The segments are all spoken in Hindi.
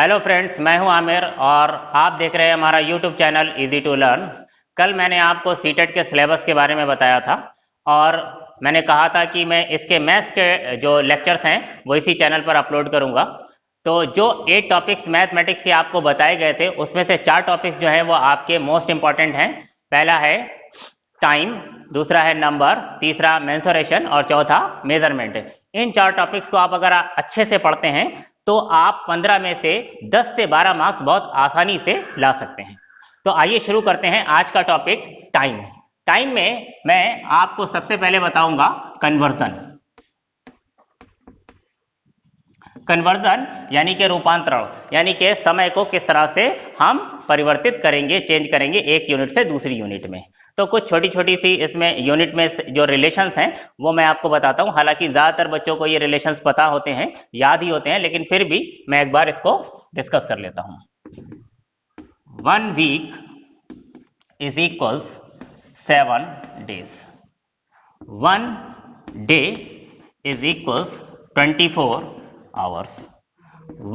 हेलो फ्रेंड्स, मैं हूं आमिर और आप देख रहे हैं हमारा YouTube channel easy to learn. कल मैंने आपको सीटेट के सिलेबस के बारे में बताया था और मैंने कहा था कि मैं इसके मैथ्स के जो लेक्चर्स हैं वो इसी चैनल पर अपलोड करूंगा। तो जो 8 टॉपिक्स मैथमेटिक्स के आपको बताए गए थे उसमें से 4 टॉपिक्स जो हैं वो आपके मोस्ट इंपॉर्टेंट हैं। पहला है टाइम, दूसरा है नंबर, तीसरा मेंसुरेशन और चौथा मेजरमेंट। इन 4 टॉपिक्स को आप अगर अच्छे से पढ़ते हैं तो आप 15 में से 10 से 12 मार्क्स बहुत आसानी से ला सकते हैं। तो आइए शुरू करते हैं आज का टॉपिक टाइम। टाइम में मैं आपको सबसे पहले बताऊंगा कन्वर्जन। कन्वर्जन यानी कि रूपांतरण, यानी कि समय को किस तरह से हम परिवर्तित करेंगे, चेंज करेंगे एक यूनिट से दूसरी यूनिट में। तो कुछ छोटी छोटी सी इसमें यूनिट में जो रिलेशंस हैं वो मैं आपको बताता हूं। हालांकि ज्यादातर बच्चों को ये रिलेशंस पता होते हैं, याद ही होते हैं, लेकिन फिर भी मैं एक बार इसको डिस्कस कर लेता हूं। 1 week is equals 7 days। 1 day is equals 24 hours।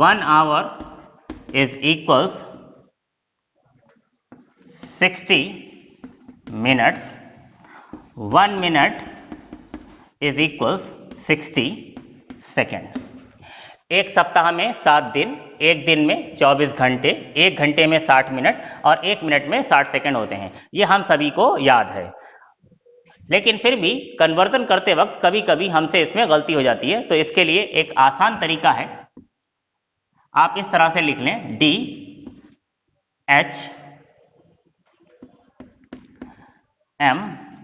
1 hour is equals 60 minutes। 1 minute is equals 60 second. एक सप्ताह में 7 दिन, एक दिन में 24 घंटे, एक घंटे में 60 मिनट और एक मिनट में 60 सेकेंड होते हैं। ये हम सभी को याद है, लेकिन फिर भी कन्वर्जन करते वक्त कभी कभी हमसे इसमें गलती हो जाती है। तो इसके लिए एक आसान तरीका है, आप इस तरह से लिख लें D H M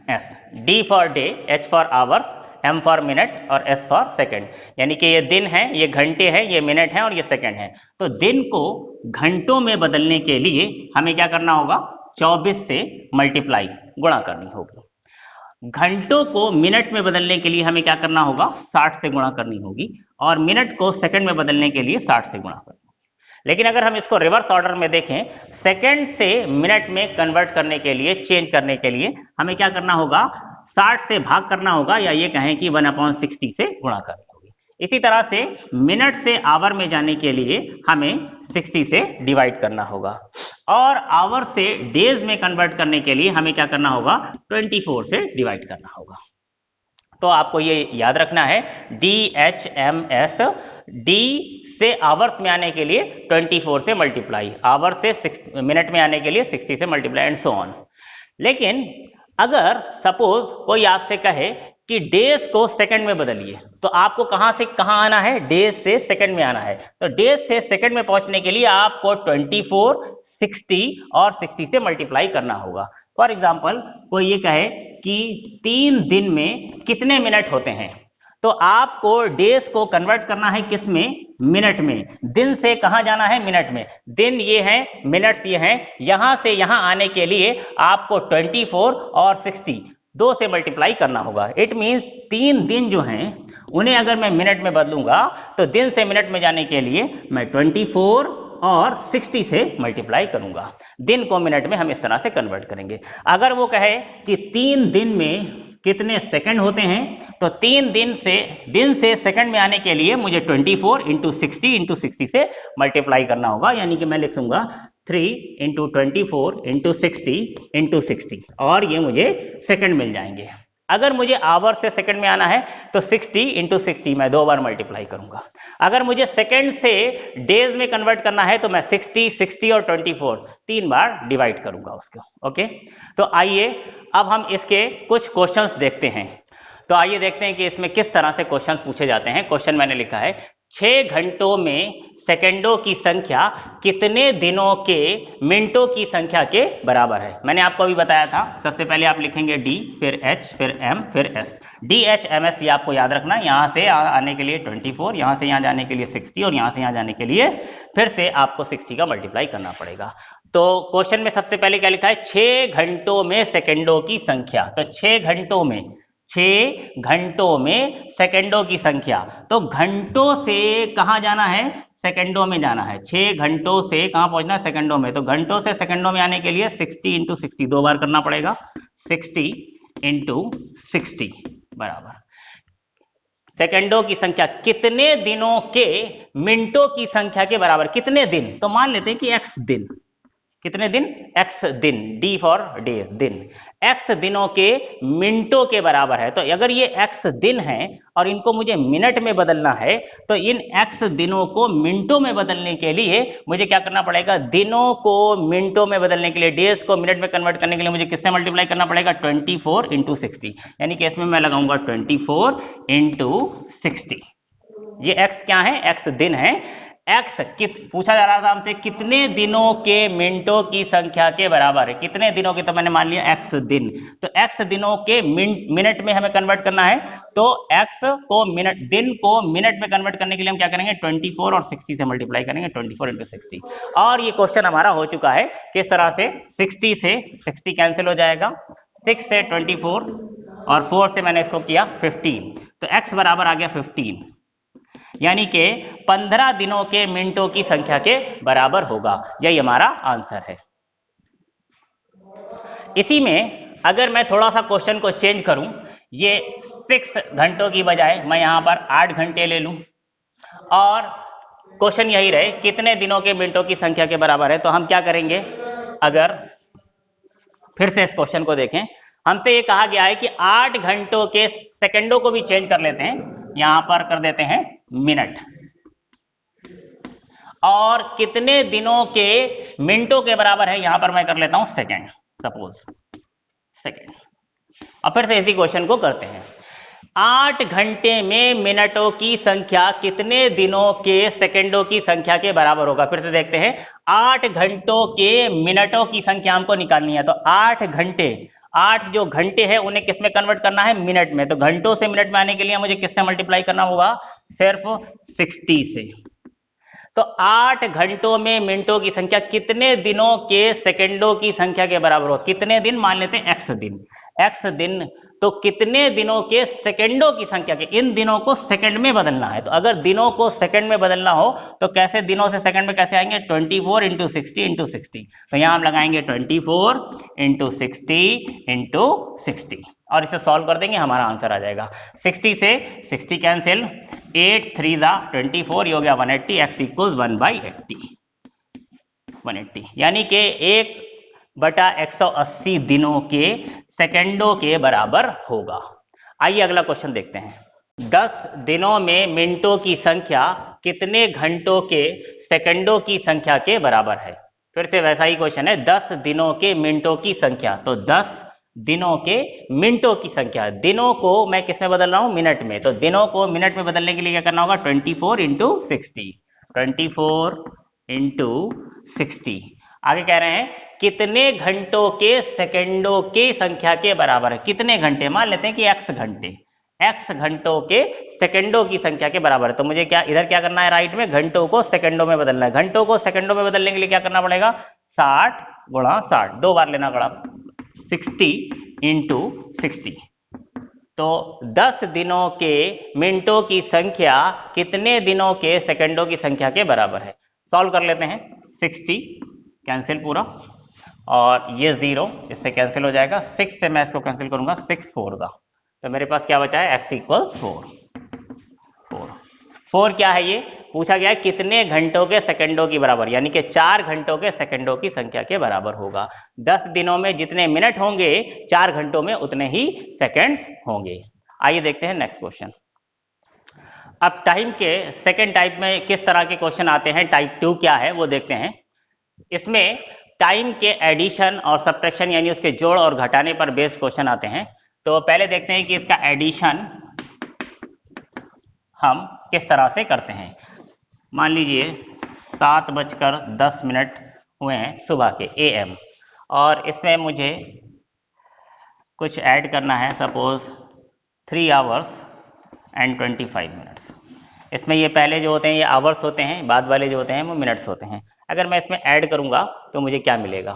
S. D for day, H for hours, M for minute और एस फॉर सेकेंड। यानी कि ये दिन है, ये घंटे हैं, ये मिनट हैं और ये सेकेंड है। तो दिन को घंटों में बदलने के लिए हमें क्या करना होगा? 24 से मल्टीप्लाई, गुणा करनी होगी। घंटों को मिनट में बदलने के लिए हमें क्या करना होगा? 60 से गुणा करनी होगी। और मिनट को सेकंड में बदलने के लिए 60 से गुणा करनी होगी। लेकिन अगर हम इसको रिवर्स ऑर्डर में देखें, सेकंड से मिनट में कन्वर्ट करने के लिए, चेंज करने के लिए हमें क्या करना होगा? 60 से भाग करना होगा, या ये कहें कि 1/60 से गुणा करनी होगी। इसी तरह से मिनट से आवर में जाने के लिए हमें 60 से डिवाइड करना होगा, और आवर से डेज में कन्वर्ट करने के लिए हमें क्या करना होगा? 24 से डिवाइड करना होगा। तो आपको ये याद रखना है, DHMS, डी से आवर्स में आने के लिए 24 से मल्टीप्लाई, आवर से मिनट में आने के लिए 60 से मल्टीप्लाई एंड सो ऑन। लेकिन अगर सपोज कोई आपसे कहे कि डेज को सेकंड में बदलिए, तो आपको कहां से कहां आना है? डेज से सेकंड में आना है। तो डेज से सेकंड में पहुंचने के लिए आपको 24, 60 और 60 से मल्टीप्लाई करना होगा। फॉर एग्जाम्पल कोई ये कहे कि 3 दिन में कितने मिनट होते हैं, तो आपको डेज को कन्वर्ट करना है किस में? मिनट में। दिन से कहां जाना है? मिनट में। दिन ये है, मिनट्स ये हैं। यहां से यहां आने के लिए आपको 24 और 60 2 से मल्टीप्लाई करना होगा। इट मींस 3 दिन जो हैं उन्हें अगर मैं मिनट में बदलूंगा तो दिन से मिनट में जाने के लिए मैं 24 और 60 से मल्टीप्लाई करूंगा। दिन को मिनट में हम इस तरह से कन्वर्ट करेंगे। अगर वो कहे कि 3 दिन में कितने सेकंड होते हैं, तो 3 दिन से सेकंड में आने के लिए मुझे 24 इंटू 60 से मल्टीप्लाई करना होगा। यानी कि मैं लिख दूंगा 3 इंटू 24 इंटू 60 और ये मुझे सेकंड मिल जाएंगे। अगर मुझे आवर से सेकंड में आना है तो 60 इंटू 60 मैं 2 बार मल्टीप्लाई करूंगा। अगर मुझे सेकंड से डेज में कन्वर्ट करना है तो मैं 60 और 24 3 बार डिवाइड करूंगा उसको। ओके, तो आइए अब हम इसके कुछ क्वेश्चंस देखते हैं। तो आइए देखते हैं कि इसमें किस तरह से क्वेश्चन पूछे जाते हैं। क्वेश्चन मैंने लिखा है, 6 घंटों में सेकंडों की संख्या कितने दिनों के मिनटों की संख्या के बराबर है? मैंने आपको अभी बताया था, सबसे पहले आप लिखेंगे डी, फिर एच, फिर एम, फिर एस। DHMS ये आपको याद रखना है। यहां से आने के लिए 24, यहां से यहां जाने के लिए 60 और यहां से यहां जाने के लिए फिर से आपको 60 का मल्टीप्लाई करना पड़ेगा। तो क्वेश्चन में सबसे पहले क्या लिखा है? 6 घंटों में सेकंडों की संख्या। तो 6 घंटों में सेकंडों की संख्या। तो घंटों से कहां जाना है? सेकंडों में जाना है। 6 घंटों से कहां पहुंचना है? सेकंडों में। तो घंटों से सेकंडों में आने के लिए 60 इंटू 60 2 बार करना पड़ेगा। 60 इंटू 60 बराबर सेकंडों की संख्या कितने दिनों के मिनटों की संख्या के बराबर, कितने दिन, तो मान लेते हैं कि x दिन, कितने दिन, x दिन, d फॉर डेज, दिन, x दिनों के मिनटों के बराबर है। तो अगर ये x दिन है और इनको मुझे मिनट में बदलना है, तो इन x दिनों को मिनटों में बदलने के लिए मुझे क्या करना पड़ेगा, दिनों को मिनटों में बदलने के लिए, डेज को मिनट में कन्वर्ट करने के लिए मुझे किससे मल्टीप्लाई करना पड़ेगा, 24 इंटू 60, यानी कि इसमें मैं लगाऊंगा 24 इंटू 60। ये x क्या है, x दिन है। x पूछा जा रहा था हमसे कितने दिनों के मिनटों की संख्या के बराबर है, कितने दिनों के, तो मैंने मान लिया x दिन, तो x दिनों के मिनट में हमें कन्वर्ट करना है, तो x को मिनट, दिन को मिनट में कन्वर्ट करने के लिए हम क्या करेंगे, 24 और 60 से मल्टीप्लाई करेंगे, 24 इंटू 60। और ये क्वेश्चन हमारा हो चुका है, किस तरह से, 60 से 60 कैंसिल हो जाएगा, 6 से 24 और 4 से मैंने इसको किया 15, तो x बराबर आ गया 15, यानी कि 15 दिनों के मिनटों की संख्या के बराबर होगा। यही हमारा आंसर है। इसी में अगर मैं थोड़ा सा क्वेश्चन को चेंज करूं, ये 6 घंटों की बजाय मैं यहां पर 8 घंटे ले लूं और क्वेश्चन यही रहे कितने दिनों के मिनटों की संख्या के बराबर है, तो हम क्या करेंगे, अगर फिर से इस क्वेश्चन को देखें, हमसे ये कहा गया है कि 8 घंटों के सेकंडों को भी चेंज कर लेते हैं, यहां पर कर देते हैं मिनट, और कितने दिनों के मिनटों के बराबर है, यहां पर मैं कर लेता हूं सेकंड, सपोज सेकंड। अब फिर से इसी क्वेश्चन को करते हैं, 8 घंटे में मिनटों की संख्या कितने दिनों के सेकंडों की संख्या के बराबर होगा। फिर से देखते हैं, 8 घंटों के मिनटों की संख्या हमको निकालनी है, तो 8 घंटे, 8 जो घंटे हैं उन्हें किस में कन्वर्ट करना है, मिनट में, तो घंटों से मिनट में आने के लिए मुझे किससे मल्टीप्लाई करना होगा, सिर्फ 60 से। तो 8 घंटों में मिनटों की संख्या कितने दिनों के सेकंडों की संख्या के बराबर हो, कितने दिन, मान लेते हैं x दिन, x दिन, तो कितने दिनों के सेकंडों की संख्या के, इन दिनों को सेकंड में बदलना है, तो अगर दिनों को सेकंड में बदलना हो तो कैसे, दिनों से सेकंड में कैसे आएंगे, 24 इंटू 60 इंटू 60, तो यहां हम लगाएंगे 24 इंटू 60 इंटू 60 और इसे सॉल्व कर देंगे, हमारा आंसर आ जाएगा। 60 से 60 कैंसिल, 8 3 जा 24, ये हो गया 180, x इक्वल 1/80, 180, यानी कि 1/180 दिनों के सेकंडों के बराबर होगा। आइए अगला क्वेश्चन देखते हैं, 10 दिनों में मिनटों की संख्या कितने घंटों के सेकंडों की संख्या के बराबर है। फिर से वैसा ही क्वेश्चन है, 10 दिनों के मिनटों की संख्या, तो 10 दिनों के मिनटों की संख्या, दिनों को मैं किस में बदल रहा हूं, मिनट में, तो दिनों को मिनट में बदलने के लिए क्या करना होगा, 24 इंटू 60, 24 इंटू 60। आगे कह रहे हैं कितने घंटों के सेकंडों की संख्या के बराबर है, कितने घंटे, मान लेते हैं कि x घंटे, x घंटों के सेकंडों की संख्या के बराबर है, तो मुझे क्या इधर क्या करना है, राइट में घंटों को सेकंडों में बदलना है, घंटों को सेकंडों में बदलने के लिए क्या करना पड़ेगा, 60 गुणा 60, 2 बार लेना पड़ा, 60 इंटू 60, तो 10 दिनों के मिनटों की संख्या कितने दिनों के सेकंडों की संख्या के बराबर है। सॉल्व कर लेते हैं, 60 कैंसिल पूरा और ये 0 इससे कैंसिल हो जाएगा, 6 से मैं इसको कैंसिल करूंगा, 6 4 का, तो मेरे पास क्या बचा है, x इक्वल 4 क्या है, ये पूछा गया है कितने घंटों के सेकंडों की बराबर, यानी कि 4 घंटों के सेकंडों की संख्या के बराबर होगा। 10 दिनों में जितने मिनट होंगे 4 घंटों में उतने ही सेकंड्स होंगे। आइए देखते हैं नेक्स्ट क्वेश्चन। अब टाइम के सेकंड टाइप में किस तरह के क्वेश्चन आते हैं, टाइप 2 क्या है वो देखते हैं। इसमें टाइम के एडिशन और सब्ट्रैक्शन यानी उसके जोड़ और घटाने पर बेस्ड क्वेश्चन आते हैं। तो पहले देखते हैं कि इसका एडिशन हम किस तरह से करते हैं। मान लीजिए 7:10 हुए हैं सुबह के AM, और इसमें मुझे कुछ ऐड करना है, सपोज 3 आवर्स एंड 25 मिनट्स। इसमें ये पहले जो होते हैं ये आवर्स होते हैं, बाद वाले जो होते हैं वो मिनट्स होते हैं। अगर मैं इसमें ऐड करूंगा तो मुझे क्या मिलेगा,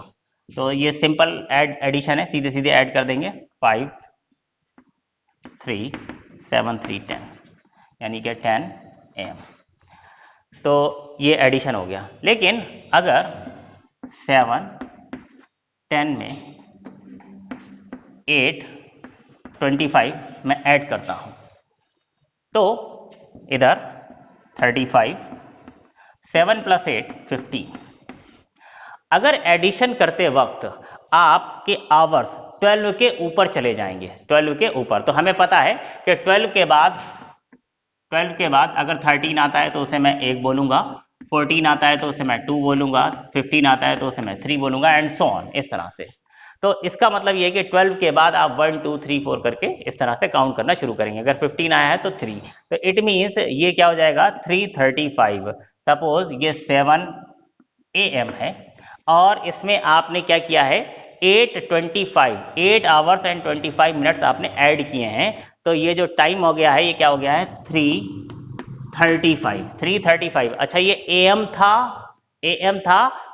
तो ये सिंपल एडिशन है, सीधे सीधे ऐड कर देंगे, 5 3 7 3 10, यानी कि 10 AM, तो ये एडिशन हो गया। लेकिन अगर 7 10 में 8 25 मैं ऐड करता हूं, तो इधर 35, 7 + 8 50। अगर एडिशन करते वक्त आपके आवर्स 12 के ऊपर चले जाएंगे, 12 के ऊपर, तो हमें पता है कि 12 के बाद अगर 13 आता है तो उसे मैं 1 बोलूंगा, 14 आता है तो उसे मैं 2 बोलूंगा, 15 आता है तो उसे मैं 3 बोलूंगा, एंड सो ऑन, इस तरह से। तो इसका मतलब ये है कि 12 के बाद आप 1 2 3 4 करके इस तरह से काउंट करना शुरू करेंगे। अगर 15 आया है तो 3, तो इट मीन्स ये क्या हो जाएगा 3:35। सपोज ये 7 AM है और इसमें आपने क्या किया है 8:25, 8 आवर्स एंड 25 मिनट्स आपने ऐड किए हैं, तो ये जो टाइम हो गया है ये क्या हो गया है 3:35। अच्छा ये AM था,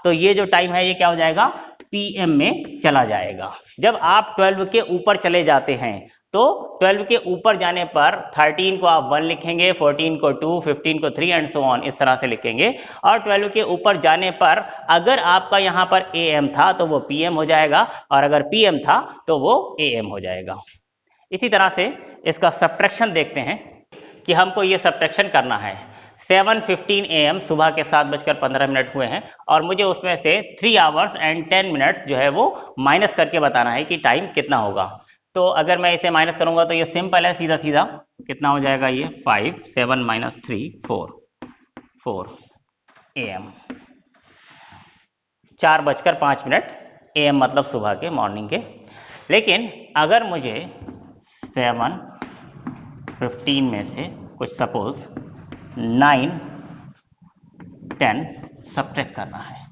तो ये जो टाइम है ये क्या हो जाएगा PM में चला जाएगा। जब आप 12 के ऊपर चले जाते हैं तो 12 के ऊपर जाने पर 13 को आप 1 लिखेंगे, 14 को 2, 15 को 3 एंड सो ऑन, इस तरह से लिखेंगे। और 12 के ऊपर जाने पर अगर आपका यहां पर AM था तो वो PM हो जाएगा, और अगर PM था तो वो AM हो जाएगा। इसी तरह से इसका सब्ट्रैक्शन देखते हैं कि हमको ये सब्ट्रैक्शन करना है। 7:15 AM सुबह के 7:15 हुए हैं और मुझे उसमें से 3 आवर्स एंड 10 मिनट्स जो है वो माइनस करके बताना है कि टाइम कितना होगा। तो अगर मैं इसे माइनस करूंगा तो ये सिंपल है, सीधा सीधा कितना हो जाएगा ये 5, 7 - 3 4 AM, 4:05 AM मतलब सुबह के, मॉर्निंग के। लेकिन अगर मुझे 7:15 में से कुछ सपोज 9, 10 सब्ट्रैक्ट करना है,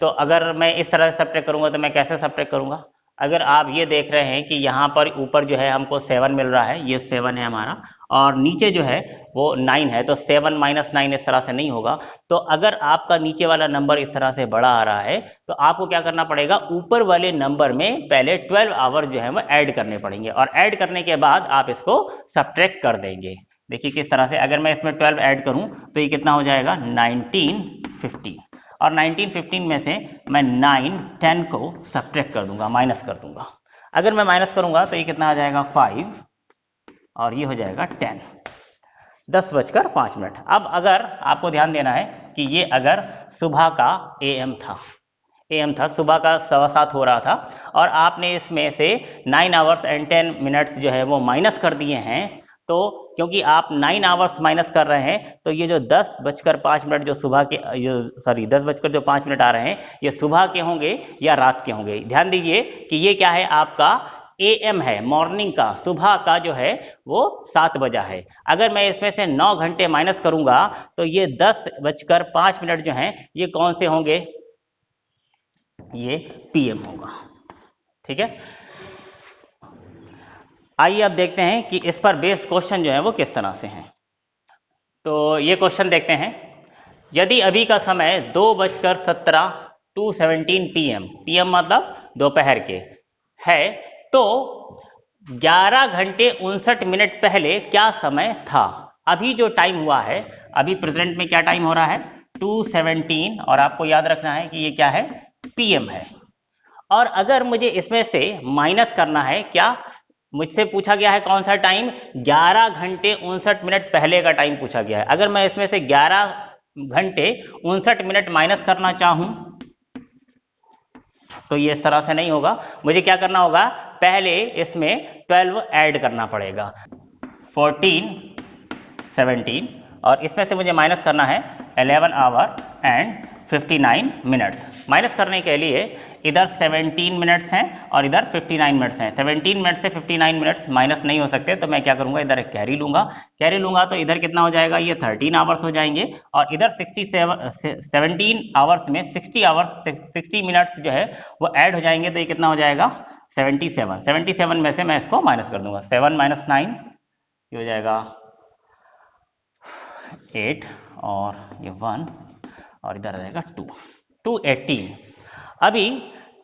तो अगर मैं इस तरह से सब्ट्रैक्ट करूंगा तो मैं कैसे सब्ट्रैक्ट करूंगा? अगर आप ये देख रहे हैं कि यहाँ पर ऊपर जो है हमको 7 मिल रहा है, ये 7 है हमारा, और नीचे जो है वो 9 है, तो 7 - 9 इस तरह से नहीं होगा। तो अगर आपका नीचे वाला नंबर इस तरह से बड़ा आ रहा है तो आपको क्या करना पड़ेगा, ऊपर वाले नंबर में पहले 12 आवर जो है वो ऐड करने पड़ेंगे, और ऐड करने के बाद आप इसको सब्ट्रैक्ट कर देंगे। देखिए किस तरह से, अगर मैं इसमें 12 ऐड करूं तो ये कितना हो जाएगा 1915, और 1915 में से मैं 9, 10 को सब्ट्रैक्ट कर दूंगा, माइनस कर दूंगा। अगर मैं माइनस करूंगा तो ये कितना आ जाएगा 5, और ये हो जाएगा 10, 10:05। अब अगर आपको ध्यान देना है कि ये अगर सुबह का AM था, सुबह का 7:15 हो रहा था, और आपने इसमें से 9 आवर्स एंड 10 मिनट्स जो है वो माइनस कर दिए हैं, तो क्योंकि आप 9 आवर्स माइनस कर रहे हैं तो ये जो 10:05 जो सुबह के, जो सॉरी 10:05 आ रहे हैं, ये सुबह के होंगे या रात के होंगे। ध्यान दीजिए कि ये क्या है, आपका AM है, मॉर्निंग का, सुबह का जो है वो 7 बजा है। अगर मैं इसमें से 9 घंटे माइनस करूंगा तो ये 10:05 जो हैं ये कौन से होंगे, ये PM होगा। ठीक है, आइए अब देखते हैं कि इस पर बेस्ड क्वेश्चन जो है वो किस तरह से हैं। तो ये क्वेश्चन देखते हैं, यदि अभी का समय 2:17 2:17 PM, PM मतलब दोपहर के है, तो 11 घंटे 59 मिनट पहले क्या समय था? अभी जो टाइम हुआ है, अभी प्रेजेंट में क्या टाइम हो रहा है 2:17, और आपको याद रखना है कि ये क्या है PM है। और अगर मुझे इसमें से माइनस करना है, क्या मुझसे पूछा गया है कौन सा टाइम, 11 घंटे 59 मिनट पहले का टाइम पूछा गया है। अगर मैं इसमें से 11 घंटे 59 मिनट माइनस करना चाहूं तो ये इस तरह से नहीं होगा, मुझे क्या करना होगा, पहले इसमें 12 ऐड करना पड़ेगा, 14, 17, और इसमें से मुझे माइनस करना है 11 आवर एंड 59 मिनट्स। माइनस करने के लिए इधर 17 मिनट्स हैं और इधर 59 मिनट्स हैं। 17 मिनट से 59 मिनट्स माइनस नहीं हो सकते, तो मैं क्या करूंगा, इधर एक कैरी लूंगा तो इधर कितना हो जाएगा, ये 13 आवर्स हो जाएंगे, और इधर 17 आवर्स में 60 मिनट्स जो है वो ऐड हो जाएंगे, तो ये कितना हो जाएगा 77 में से मैं इसको माइनस कर दूंगा, 7 - 9 ये हो जाएगा 8, और ये 1, और इधर आ जाएगा 218। अभी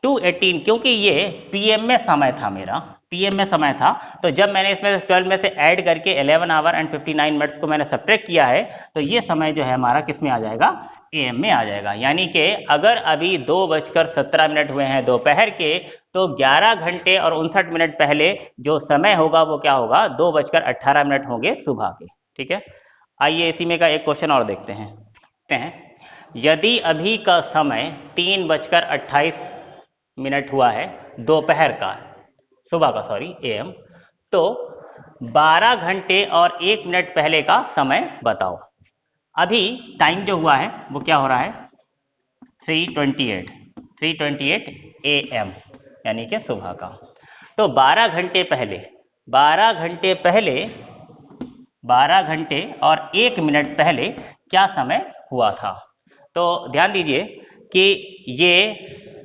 218, क्योंकि ये PM में समय था मेरा, PM में समय था, तो जब मैंने इसमें 12 में से ऐड करके 11 आवर एंड 59 मिनट्स को मैंने सब्ट्रैक्ट किया है, तो ये समय जो है हमारा किस में आ जाएगा, AM में आ जाएगा। यानी कि अगर अभी 2:17 हुए हैं दोपहर के, तो 11 घंटे और 59 मिनट पहले जो समय होगा वो क्या होगा, 2:18 होंगे सुबह के। ठीक है, आइए इसी में का एक क्वेश्चन और देखते हैं। यदि अभी का समय 3:28 हुआ है दोपहर का, सुबह का सॉरी AM, तो 12 घंटे और 1 मिनट पहले का समय बताओ। अभी टाइम जो हुआ है वो क्या हो रहा है, 3:28 AM, यानी कि सुबह का। तो 12 घंटे पहले 12 घंटे और 1 मिनट पहले क्या समय हुआ था। तो ध्यान दीजिए कि ये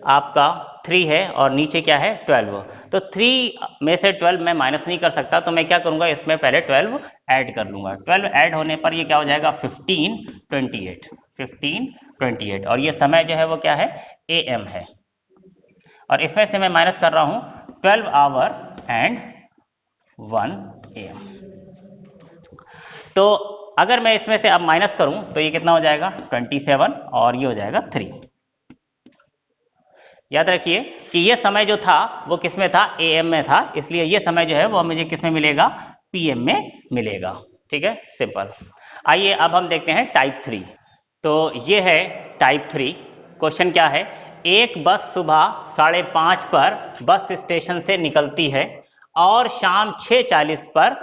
आपका 3 है और नीचे क्या है, 12। तो 3 में से 12 मैं माइनस नहीं कर सकता, तो मैं क्या करूंगा, इसमें पहले 12 ऐड कर लूंगा। 12 ऐड होने पर ये क्या हो जाएगा, 15:28, और ये समय जो है वो क्या है, AM है। और इसमें से मैं माइनस कर रहा हूं 12 आवर एंड 1 AM। तो अगर मैं इसमें से अब माइनस करूं तो ये कितना हो जाएगा, 27, और ये हो जाएगा 3। याद रखिए कि ये समय जो था वो किस में था, AM में था, इसलिए ये समय जो है वो मुझे किस में मिलेगा, PM में मिलेगा। ठीक है, सिंपल। आइए अब हम देखते हैं टाइप 3। तो ये है टाइप 3। क्वेश्चन क्या है, एक बस सुबह 5:30 पर बस स्टेशन से निकलती है और शाम 6:40 पर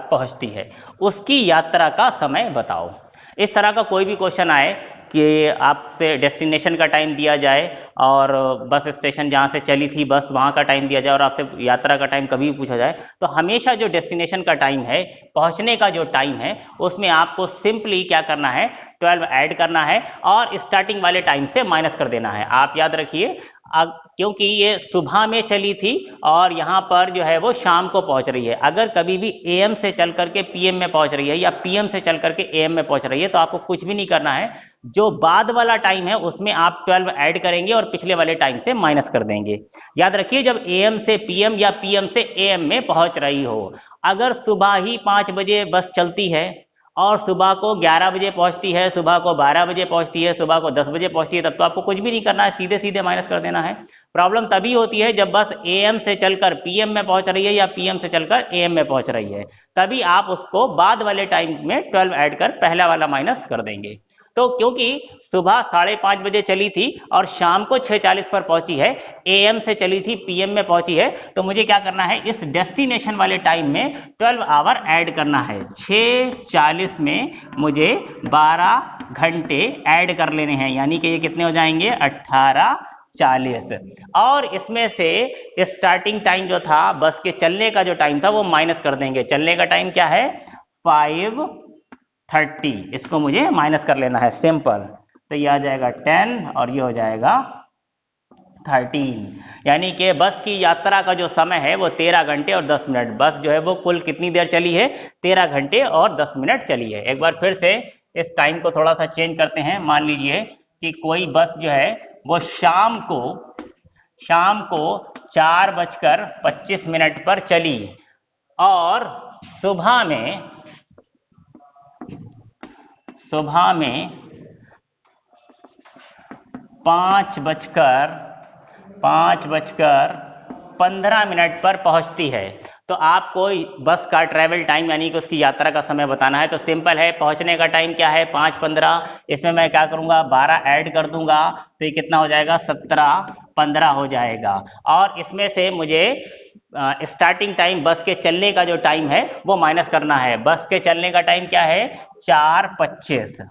पहुंचती है, उसकी यात्रा का समय बताओ। इस तरह का कोई भी क्वेश्चन आए कि आपसे डेस्टिनेशन का टाइम दिया जाए और बस स्टेशन जहाँ से चली थी बस वहाँ का टाइम दिया जाए और आपसे यात्रा का टाइम कभी भी पूछा जाए, तो हमेशा जो डेस्टिनेशन का टाइम है, पहुँचने का जो टाइम है, उसमें आपको सिंपली क्या करना है, 12 ऐड करना है और स्टार्टिंग वाले टाइम से माइनस कर देना है। आप याद रखिए क्योंकि ये सुबह में चली थी और यहाँ पर जो है वो शाम को पहुंच रही है। अगर कभी भी AM से चल करके PM में पहुंच रही है या PM से चल करके AM में पहुंच रही है, तो आपको कुछ भी नहीं करना है, जो बाद वाला टाइम है उसमें आप 12 ऐड करेंगे और पिछले वाले टाइम से माइनस कर देंगे। याद रखिए जब AM से PM या PM से AM में पहुंच रही हो, अगर सुबह ही 5 बजे बस चलती है और सुबह को 11 बजे पहुंचती है, सुबह को 12 बजे पहुंचती है, सुबह को 10 बजे पहुंचती है, तब तो आपको कुछ भी नहीं करना है, सीधे सीधे माइनस कर देना है। प्रॉब्लम तभी होती है जब बस AM से चलकर PM में पहुंच रही है या PM से चलकर AM में पहुंच रही है, तभी आप उसको बाद वाले टाइम में 12 ऐड कर पहला वाला माइनस कर देंगे। तो क्योंकि सुबह 5:30 बजे चली थी और शाम को 6:40 पर पहुंची है, AM से चली थी PM में पहुंची है, तो मुझे क्या करना है, इस डेस्टिनेशन वाले टाइम में 12 आवर ऐड करना है। 6:40 में मुझे 12 घंटे ऐड कर लेने हैं, यानी कि ये कितने हो जाएंगे, 18:40। और इसमें से स्टार्टिंग टाइम जो था, बस के चलने का जो टाइम था वो माइनस कर देंगे। चलने का टाइम क्या है, 5:30, इसको मुझे माइनस कर लेना है, सिंपल। तो ये आ जाएगा 10 और ये हो जाएगा 13, यानी कि बस की यात्रा का जो समय है वो 13 घंटे और 10 मिनट। बस जो है वो कुल कितनी देर चली है, 13 घंटे और 10 मिनट चली है। एक बार फिर से इस टाइम को थोड़ा सा चेंज करते हैं। मान लीजिए कि कोई बस जो है वो शाम को 4:25 पर चली और सुबह में 5:15 पर पहुंचती है। तो आपको बस का ट्रैवल टाइम यानी कि उसकी यात्रा का समय बताना है। तो सिंपल है, पहुंचने का टाइम क्या है, 5:15, इसमें मैं क्या करूंगा, 12 ऐड कर दूंगा, तो ये कितना हो जाएगा, 17:15 हो जाएगा। और इसमें से मुझे स्टार्टिंग टाइम बस के चलने का जो टाइम है वो माइनस करना है। बस के चलने का टाइम क्या है, 4:25।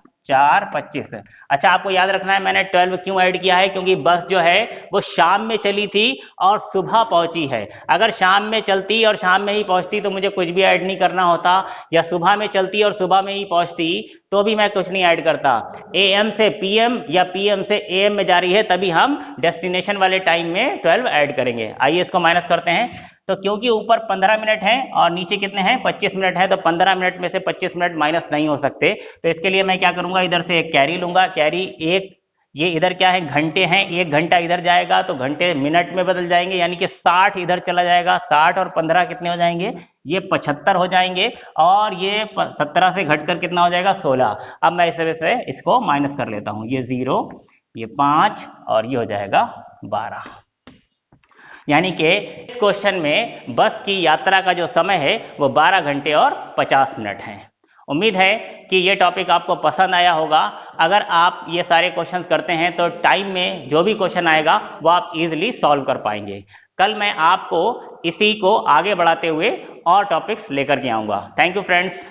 अच्छा, आपको याद रखना है मैंने 12 क्यों ऐड किया है, क्योंकि बस जो है वो शाम में चली थी और सुबह पहुंची है। अगर शाम में चलती और शाम में ही पहुंचती तो मुझे कुछ भी ऐड नहीं करना होता, या सुबह में चलती और सुबह में ही पहुंचती तो भी मैं कुछ नहीं ऐड करता। AM से PM या PM से AM में जा रही है, तभी हम डेस्टिनेशन वाले टाइम में 12 ऐड करेंगे। आइए इसको माइनस करते हैं। तो क्योंकि ऊपर 15 मिनट है और नीचे कितने हैं, 25 मिनट है, तो 15 मिनट में से 25 मिनट माइनस नहीं हो सकते। तो इसके लिए मैं क्या करूंगा, इधर से एक कैरी लूंगा, कैरी 1 ये इधर क्या है, घंटे हैं, 1 घंटा इधर जाएगा तो घंटे मिनट में बदल जाएंगे, यानी कि 60 इधर चला जाएगा, 60 और 15 कितने हो जाएंगे, ये 75 हो जाएंगे, और ये 17 से घटकर कितना हो जाएगा, 16। अब मैं इस वजह से इसको माइनस कर लेता हूं, ये 0, ये 5 और ये हो जाएगा 12। यानी कि इस क्वेश्चन में बस की यात्रा का जो समय है वो 12 घंटे और 50 मिनट है। उम्मीद है कि ये टॉपिक आपको पसंद आया होगा। अगर आप ये सारे क्वेश्चंस करते हैं तो टाइम में जो भी क्वेश्चन आएगा वो आप इजीली सॉल्व कर पाएंगे। कल मैं आपको इसी को आगे बढ़ाते हुए और टॉपिक्स लेकर के आऊंगा। Thank you friends.